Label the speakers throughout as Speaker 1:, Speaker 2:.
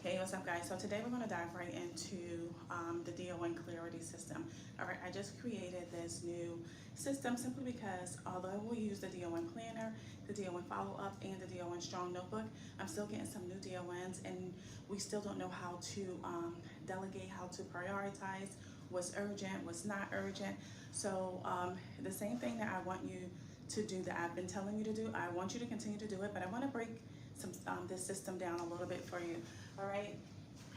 Speaker 1: Hey, what's up guys? So today we're going to dive right into the DON clarity system. All right, I just created this new system simply because although we use the DON planner, the DON follow-up, and the DON strong notebook, I'm still getting some new DONs and we still don't know how to delegate, how to prioritize, what's urgent, what's not urgent. So the same thing that I want you to do that I've been telling you to do, I want you to continue to do it, but I want to break this system down a little bit for you. All right,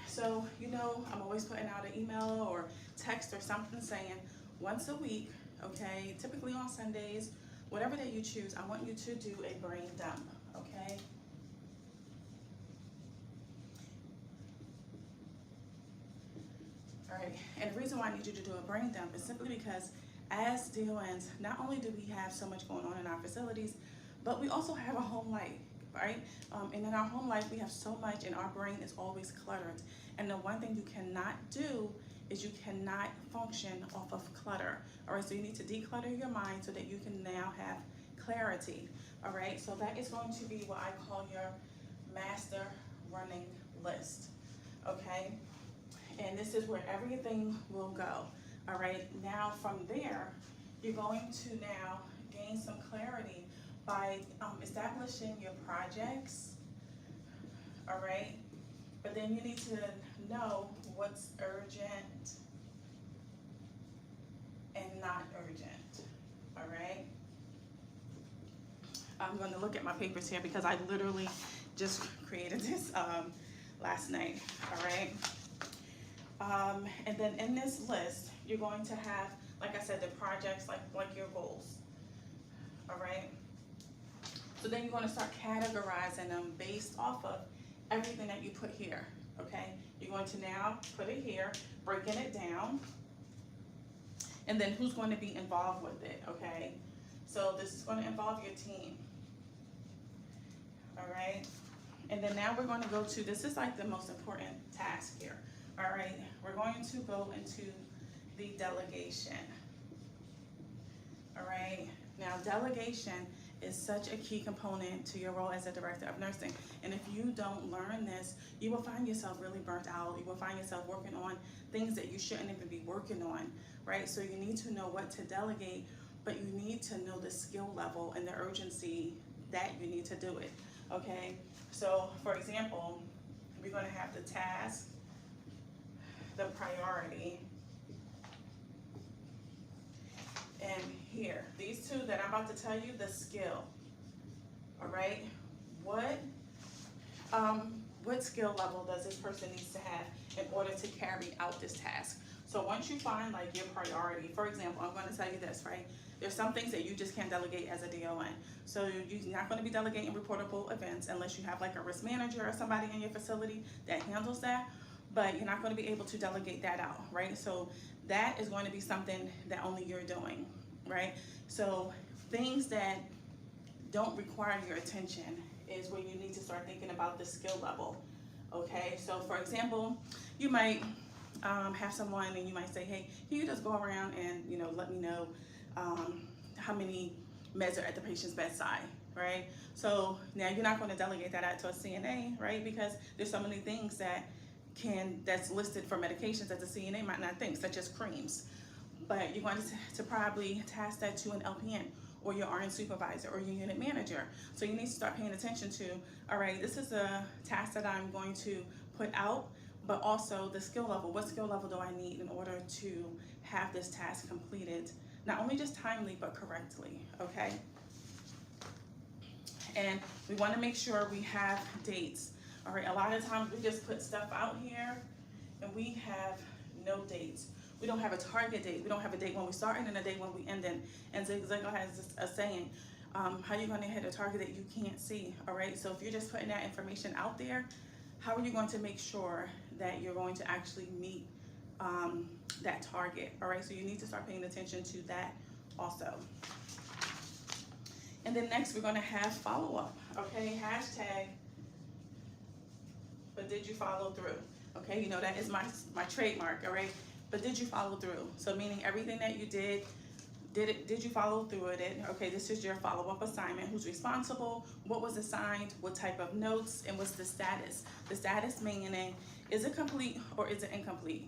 Speaker 1: so I'm always putting out an email or text or something saying once a week, okay, typically on Sundays, whatever day you choose, I want you to do a brain dump. Okay, all right, and the reason why I need you to do a brain dump is simply because as DONs, not only do we have so much going on in our facilities, but we also have a home life, right? And in our home life, we have so much and our brain is always cluttered. And the one thing you cannot do is you cannot function off of clutter. All right, so you need to declutter your mind so that you can now have clarity. All right, so that is going to be what I call your master running list. Okay, and this is where everything will go. All right, now from there, you're going to now gain some clarity by establishing your projects, all right? But then you need to know what's urgent and not urgent, all right? I'm going to look at my papers here because I literally just created this last night, all right? And then in this list, you're going to have, like I said, the projects, like your goals, all right? So then you're going to start categorizing them based off of everything that you put here, okay? You're going to now put it here, breaking it down, and then who's going to be involved with it, okay? So this is going to involve your team, all right? And then now we're going to go to, this is like the most important task here, all right? We're going to go into the delegation, all right? Now delegation is such a key component to your role as a director of nursing. And if you don't learn this, you will find yourself really burnt out. You will find yourself working on things that you shouldn't even be working on, right? So you need to know what to delegate, but you need to know the skill level and the urgency that you need to do it, okay? So for example, we're gonna have the task, the priority, and here, these two that I'm about to tell you, the skill, all right? What skill level does this person needs to have in order to carry out this task? So once you find like your priority, for example, I'm gonna tell you this, right? There's some things that you just can't delegate as a DON. So you're not gonna be delegating reportable events unless you have like a risk manager or somebody in your facility that handles that, but you're not gonna be able to delegate that out, right? So that is going to be something that only you're doing, right? So things that don't require your attention is where you need to start thinking about the skill level, okay? So for example, you might have someone and you might say, hey, can you just go around and let me know how many meds are at the patient's bedside, right? So now you're not going to delegate that out to a CNA, right? Because there's so many things that's listed for medications that the CNA might not think, such as creams. But you're going to probably task that to an LPN or your RN supervisor or your unit manager. So you need to start paying attention to, all right, this is a task that I'm going to put out, but also the skill level. What skill level do I need in order to have this task completed? Not only just timely, but correctly, okay? And we want to make sure we have dates. All right, a lot of times we just put stuff out here and we have no dates. We don't have a target date. We don't have a date when we start and a date when we end. And Zigzag has a saying, how are you going to hit a target that you can't see? All right, so if you're just putting that information out there, how are you going to make sure that you're going to actually meet that target? All right, so you need to start paying attention to that also. And then next we're going to have follow-up, okay? Hashtag, but did you follow through? Okay, that is my trademark, all right? But did you follow through? So meaning everything that you did Did you follow through with it? Okay, this is your follow-up assignment. Who's responsible? What was assigned? What type of notes? And what's the status? The status meaning, is it complete or is it incomplete?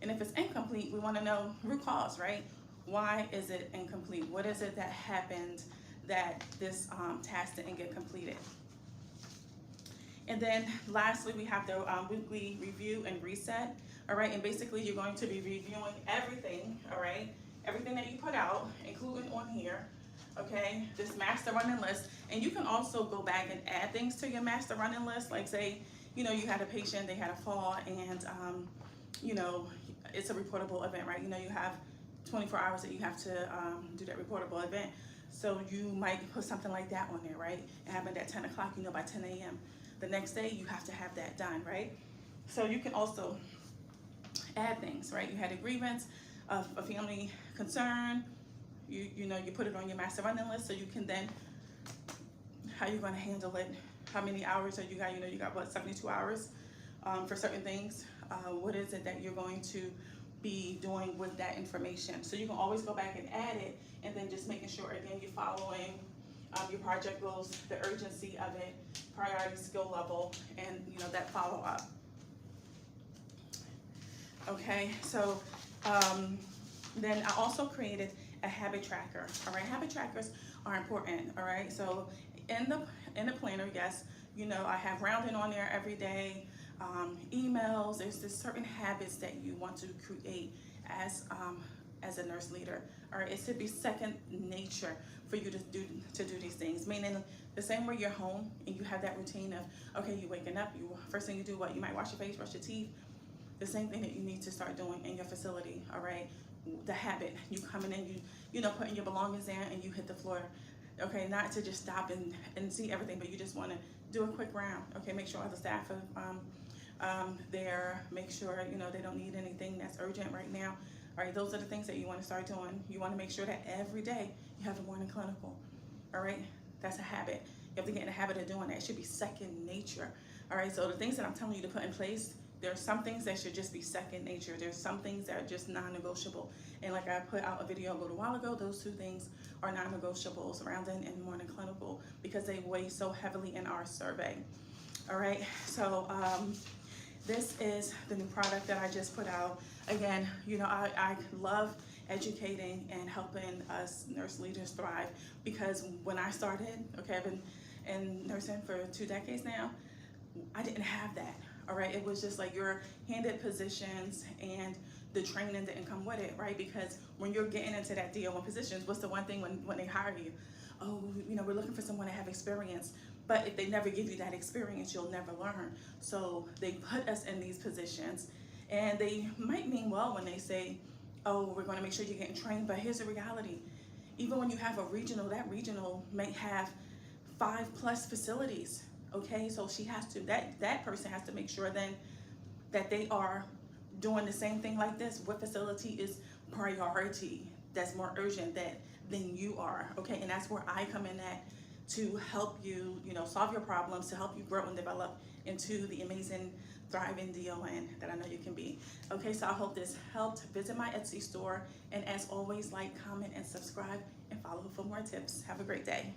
Speaker 1: And if it's incomplete, we want to know root cause, right? Why is it incomplete? What is it that happened that this task didn't get completed? And then lastly, we have the weekly review and reset. All right, and basically you're going to be reviewing everything, all right? Everything that you put out, including on here, okay? This master running list. And you can also go back and add things to your master running list. Like say, you know, you had a patient, they had a fall, and you know, it's a reportable event, right? You know, you have 24 hours that you have to do that reportable event. So you might put something like that on there, right? It happened at 10 o'clock, you know, by 10 a.m. The next day, you have to have that done, right? So you can also add things, right? You had a grievance of a family concern, you know, you put it on your master running list, so you can then, how you're gonna handle it, how many hours are you got, you know, you got what, 72 hours for certain things. What is it that you're going to be doing with that information? So you can always go back and add it, and then just making sure, again, you're following your project goals, the urgency of it, priority, skill level, and you know, that follow up. Okay, so then I also created a habit tracker. All right, habit trackers are important. All right, so in the planner, yes, you know, I have rounding on there every day, emails. There's just certain habits that you want to create as a nurse leader. All right, it should be second nature for you to do these things. Meaning the same way you're home and you have that routine of, okay, you're waking up, first thing you do, what, you might wash your face, brush your teeth. The same thing that you need to start doing in your facility. All right, the habit, you coming in, you know, putting your belongings in and you hit the floor. Okay, not to just stop and see everything, but you just want to do a quick round. Okay, make sure all the staff are there, make sure, you know, they don't need anything that's urgent right now. All right, those are the things that you want to start doing. You want to make sure that every day you have a morning clinical. All right, that's a habit. You have to get in the habit of doing that. It should be second nature. All right, so the things that I'm telling you to put in place, there are some things that should just be second nature. There's some things that are just non-negotiable. And like I put out a video a little while ago, those two things are non-negotiables, rounding and morning clinical, because they weigh so heavily in our survey. All right, so this is the new product that I just put out. Again, you know, I love educating and helping us nurse leaders thrive, because when I started, okay, I've been in nursing for 2 decades now, I didn't have that. All right, it was just like you're handed positions and the training didn't come with it, right? Because when you're getting into that DO1 positions, what's the one thing when they hire you? Oh, you know, we're looking for someone to have experience. But if they never give you that experience, you'll never learn. So they put us in these positions, and they might mean well when they say, oh, we're gonna make sure you're getting trained, but here's the reality. Even when you have a regional, that regional may have 5+ facilities. Okay, so she has to, that person has to make sure then that they are doing the same thing like this. What facility is priority that's more urgent than you are? Okay, and that's where I come in at, to help you, you know, solve your problems, to help you grow and develop into the amazing, thriving DON that I know you can be. Okay, so I hope this helped. Visit my Etsy store, and as always, like, comment, and subscribe, and follow for more tips. Have a great day.